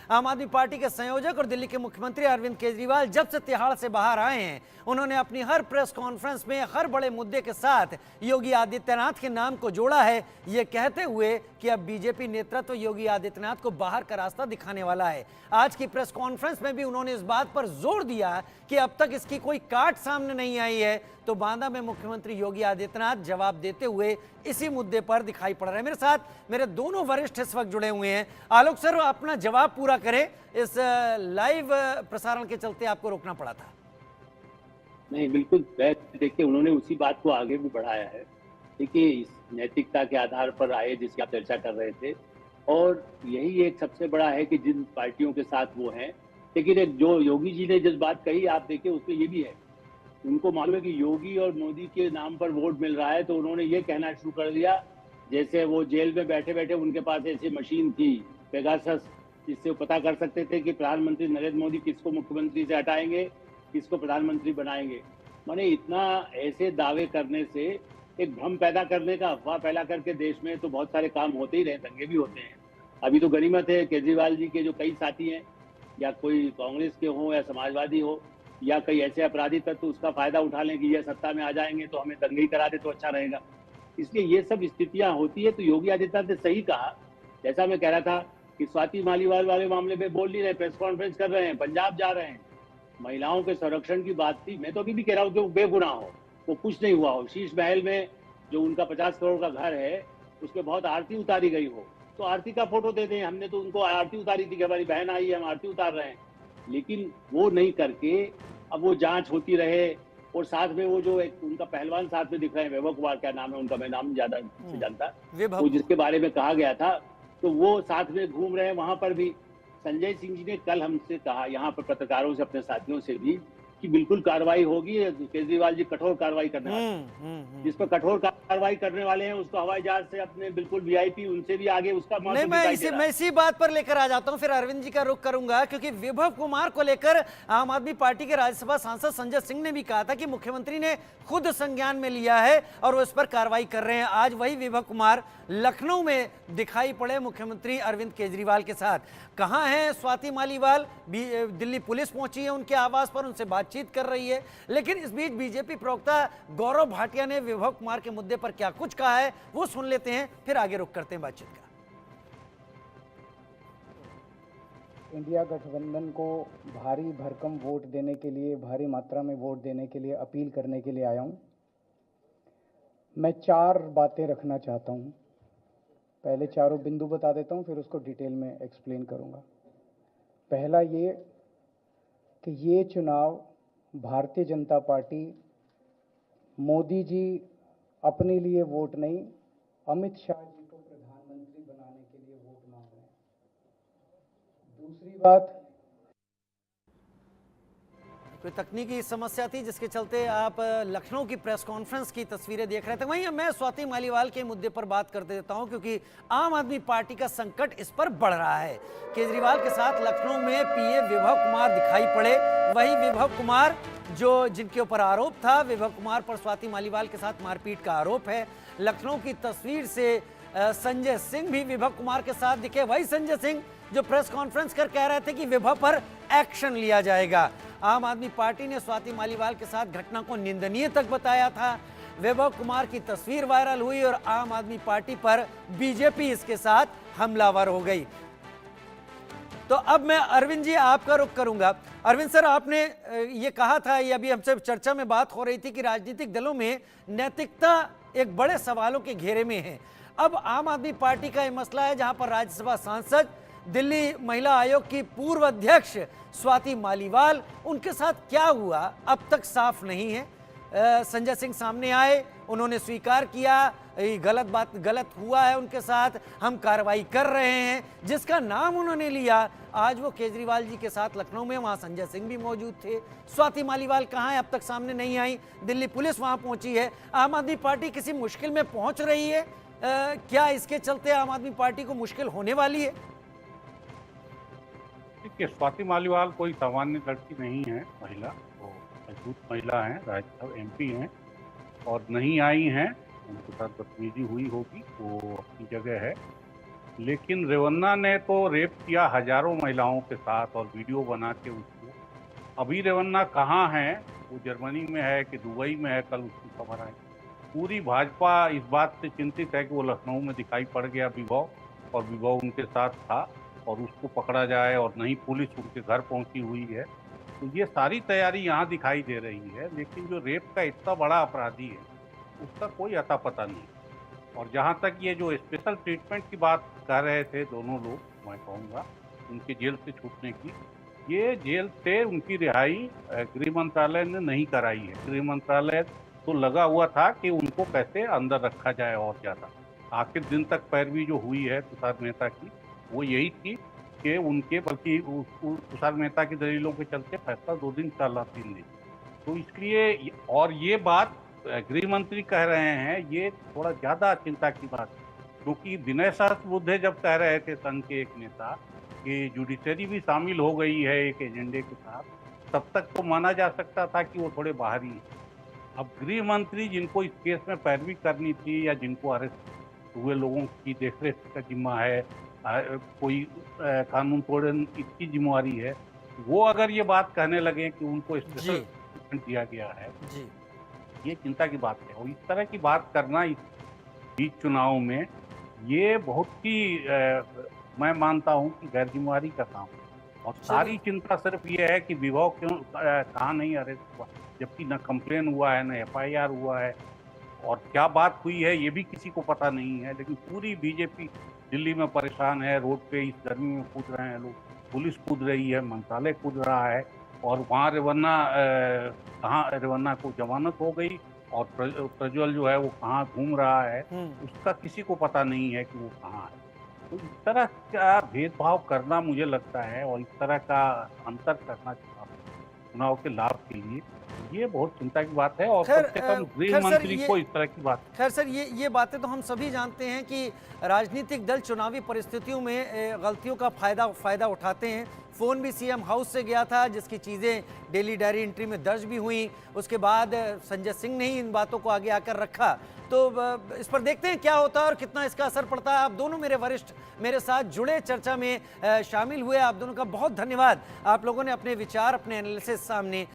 आम आदमी पार्टी के संयोजक और दिल्ली के मुख्यमंत्री अरविंद केजरीवाल जब से तिहाड़ से बाहर आए हैं, उन्होंने अपनी हर प्रेस कॉन्फ्रेंस में हर बड़े मुद्दे के साथ योगी आदित्यनाथ के नाम को जोड़ा है, ये कहते हुए कि अब बीजेपी नेतृत्व योगी आदित्यनाथ को बाहर का रास्ता दिखाने वाला है। आज की प्रेस कॉन्फ्रेंस में भी उन्होंने इस बात पर जोर दिया कि अब तक इसकी कोई काट सामने नहीं आई है, तो बांदा में मुख्यमंत्री योगी आदित्यनाथ जवाब देते हुए इसी मुद्दे पर दिखाई पड़ रहे हैं। मेरे साथ मेरे दोनों वरिष्ठ इस वक्त जुड़े हुए हैं। आलोक सर, अपना जवाब पूरा करें, इस लाइव प्रसारण के चलते आपको रोकना पड़ा था। नहीं, बिल्कुल। देखिए, उन्होंने उसी बात को आगे भी बढ़ाया है। देखिए, इस नैतिकता के आधार पर आए जिसकी आप चर्चा कर रहे थे, और यही एक सबसे बड़ा है कि जिन पार्टियों के साथ वो हैं। लेकिन जो योगी जी ने जिस बात कही, आप देखिए उसमें ये भी है, उनको मालूम है कि योगी और मोदी के नाम पर वोट मिल रहा है, तो उन्होंने ये कहना शुरू कर दिया जैसे वो जेल में बैठे बैठे उनके पास ऐसी मशीन थी पेगासस, जिससे वो पता कर सकते थे कि प्रधानमंत्री नरेंद्र मोदी किसको मुख्यमंत्री से हटाएंगे, किसको प्रधानमंत्री बनाएंगे। माने इतना ऐसे दावे करने से एक भ्रम पैदा करने का, अफवाह फैला करके देश में तो बहुत सारे काम होते ही रहे, दंगे भी होते हैं। अभी तो गनीमत है केजरीवाल जी के जो कई साथी हैं, या कोई कांग्रेस के हो या समाजवादी हो या कई ऐसे अपराधी तत्व तो उसका फायदा उठा लें कि ये सत्ता में आ जाएंगे तो हमें दंगे ही करा दे तो अच्छा रहेगा। इसलिए ये सब स्थितियां होती है। तो योगी आदित्यनाथ ने सही कहा, जैसा मैं कह रहा था कि स्वाति मालीवाल वाले मामले में बोल नहीं रहे, प्रेस कॉन्फ्रेंस कर रहे हैं, पंजाब जा रहे हैं, महिलाओं के संरक्षण की बात थी। मैं तो अभी भी कह रहा हूँ कि वो बेगुनाह हो, वो कुछ नहीं हुआ हो। शीश महल में जो उनका 50 करोड़ का घर है, उसमें बहुत आरती उतारी गई हो, तो आरती का फोटो दे दें। हमने तो उनको आरती उतारी थी कि हमारी बहन आई है, हम आरती उतार रहे हैं। लेकिन वो नहीं करके अब वो जांच होती रहे, और साथ में वो जो एक उनका पहलवान साथ में दिख रहे हैं, वैभव कुमार, क्या नाम है उनका, मैं नाम ज्यादा से जानता, वो जिसके बारे में कहा गया था, तो वो साथ में घूम रहे हैं। वहां पर भी संजय सिंह जी ने कल हमसे कहा, यहाँ पर पत्रकारों से, अपने साथियों से भी, कि बिल्कुल कार्रवाई होगी। केजरीवाल जी कठोर कार्रवाई करने वाले हैं, जिस पर कठोर कार्रवाई करने वाले हैं उसको हवाई जहाज से अपने बिल्कुल वीआईपी, उनसे भी आगे उसका नहीं, मैं इसी बात पर लेकर आ जाता हूं, फिर अरविंद जी का रुख करूंगा, क्योंकि विभव कुमार को लेकर आम आदमी पार्टी के राज्यसभा सांसद संजय सिंह ने भी कहा था कि मुख्यमंत्री ने खुद संज्ञान में लिया है और वो इस पर कार्रवाई कर रहे हैं। आज वही विभव कुमार लखनऊ में दिखाई पड़े मुख्यमंत्री अरविंद केजरीवाल के साथ। कहां है स्वाति मालीवाल? दिल्ली पुलिस पहुंची है उनके आवास पर, उनसे बातचीत कर रही है। लेकिन इस बीच बीजेपी प्रवक्ता गौरव भाटिया ने विभव कुमार के मुद्दे पर क्या कुछ कहा है, वो सुन लेते हैं, फिर आगे रुख करते हैं बातचीत का। इंडिया गठबंधन को भारी भरकम वोट देने के लिए, भारी मात्रा में वोट देने के लिए अपील करने के लिए आया हूं। मैं 4 बातें रखना चाहता हूं। पहले चारों बिंदु बता देता हूं, फिर उसको डिटेल में एक्सप्लेन करूंगा। पहला ये कि ये चुनाव भारतीय जनता पार्टी, मोदी जी अपने लिए वोट नहीं, अमित शाह जी को प्रधानमंत्री बनाने के लिए वोट मांग रहे हैं। दूसरी बात, कोई तकनीकी समस्या थी जिसके चलते आप लखनऊ की प्रेस कॉन्फ्रेंस की तस्वीरें देख रहे थे। वहीं मैं स्वाति मालीवाल के मुद्दे पर बात कर देता हूं, क्योंकि आम आदमी पार्टी का संकट इस पर बढ़ रहा है। केजरीवाल के साथ लखनऊ में पीए विभव कुमार दिखाई पड़े। वही विभव कुमार जिनके ऊपर आरोप था, विभव कुमार पर स्वाति मालीवाल के साथ मारपीट का आरोप है। लखनऊ की तस्वीर से संजय सिंह भी विभव कुमार के साथ दिखे। वही संजय सिंह जो प्रेस कॉन्फ्रेंस कर कह रहे थे कि विभव पर एक्शन लिया जाएगा। आम आदमी पार्टी ने स्वाति मालीवाल के साथ घटना को निंदनीय तक बताया था। विभव कुमार की तस्वीर वायरल हुई और आम आदमी पार्टी पर बीजेपी इसके साथ हमलावर हो गई। तो अब मैं अरविंद जी आपका रुख करूंगा। अरविंद सर, आपने ये कहा था, ये अभी हमसे चर्चा में बात हो रही थी कि राजनीतिक दलों में नैतिकता एक बड़े सवालों के घेरे में है। अब आम आदमी पार्टी का ये मसला है जहां पर राज्यसभा सांसद, दिल्ली महिला आयोग की पूर्व अध्यक्ष स्वाति मालीवाल, उनके साथ क्या हुआ अब तक साफ नहीं है। संजय सिंह सामने आए, उन्होंने स्वीकार किया गलत हुआ है उनके साथ, हम कार्रवाई कर रहे हैं, जिसका नाम उन्होंने लिया। आज वो केजरीवाल जी के साथ लखनऊ में, वहां संजय सिंह भी मौजूद थे। स्वाति मालीवाल कहां है, अब तक सामने नहीं आई। दिल्ली पुलिस वहां पहुंची है। आम आदमी पार्टी किसी मुश्किल में पहुंच रही है? क्या इसके चलते आम आदमी पार्टी को मुश्किल होने वाली है? देखिए, स्वाति मालीवाल कोई सामान्य लड़की नहीं है, महिला, वो मजबूत महिला है, राज्यसभा एमपी हैं और नहीं आई हैं, उनके साथ बदतमीजी हुई होगी, वो अपनी जगह है। लेकिन रेवन्ना ने तो रेप किया हजारों महिलाओं के साथ और वीडियो बना के उसको। अभी रेवन्ना कहाँ है, वो जर्मनी में है कि दुबई में है, कल उसकी खबर आई। पूरी भाजपा इस बात से चिंतित है कि वो लखनऊ में दिखाई पड़ गया विभव, और विभव उनके साथ था और उसको पकड़ा जाए, और नहीं पुलिस उनके घर पहुंची हुई है। तो ये सारी तैयारी यहाँ दिखाई दे रही है, लेकिन जो रेप का इतना बड़ा अपराधी है उसका कोई अता पता नहीं। और जहाँ तक ये जो स्पेशल ट्रीटमेंट की बात कर रहे थे दोनों लोग, मैं कहूँगा उनके जेल से छूटने की, ये जेल से उनकी रिहाई गृह मंत्रालय ने नहीं कराई है। गृह मंत्रालय तो लगा हुआ था कि उनको कैसे अंदर रखा जाए और ज़्यादा। आखिर दिन तक पैरवी जो हुई है तुषार मेहता की, वो यही थी कि उनके, बल्कि तुषार मेहता की दलीलों के चलते फैसला 2 दिन चला, 3 दिन। तो इसलिए, और ये बात गृह मंत्री कह रहे हैं, ये थोड़ा ज्यादा चिंता की बात है, क्योंकि विनय सहस्त्रबुद्धे जब कह रहे थे संघ के एक नेता कि जुडिशरी भी शामिल हो गई है एक एजेंडे के साथ, तब तक तो माना जा सकता था कि वो थोड़े बाहरी हैं। अब गृह मंत्री जिनको इस केस में पैरवी करनी थी या जिनको अरेस्ट हुए लोगों की देखरेख का जिम्मा है, कोई कानून तोड़ने इसकी जिम्मेवारी है, वो अगर ये बात कहने लगे कि उनको स्पेशल जी ट्रीटमेंट दिया गया है, जी ये चिंता की बात है। और इस तरह की बात करना इस बीच चुनाव में, ये बहुत ही मैं मानता हूं कि गैर जिम्मेवारी का काम है। और सारी चिंता सिर्फ ये है कि विभव क्यों कहाँ नहीं अरेस्ट हुआ, जबकि न कंप्लेन हुआ है, न FIR हुआ है, और क्या बात हुई है ये भी किसी को पता नहीं है। लेकिन पूरी बीजेपी दिल्ली में परेशान है, रोड पे इस गर्मी में कूद रहे हैं लोग, पुलिस कूद रही है, मंत्रालय कूद रहा है, और वहाँ रेवन्ना को जमानत हो गई, और प्रज्वल जो है वो कहाँ घूम रहा है उसका किसी को पता नहीं है कि वो कहाँ है। तो इस तरह का भेदभाव करना, मुझे लगता है, और इस तरह का अंतर करना चुनाव के लाभ के लिए, ये बहुत चिंता की बात है। और सबसे कम गृह मंत्री को इस तरह की बात। खैर सर, ये बातें तो हम सभी जानते हैं कि राजनीतिक दल चुनावी परिस्थितियों में गलतियों का फायदा उठाते हैं। फ़ोन भी सीएम हाउस से गया था, जिसकी चीज़ें डेली डायरी एंट्री में दर्ज भी हुई। उसके बाद संजय सिंह ने ही इन बातों को आगे आकर रखा। तो इस पर देखते हैं क्या होता है और कितना इसका असर पड़ता है। आप दोनों मेरे वरिष्ठ मेरे साथ जुड़े, चर्चा में शामिल हुए, आप दोनों का बहुत धन्यवाद। आप लोगों ने अपने विचार, अपने एनालिसिस सामने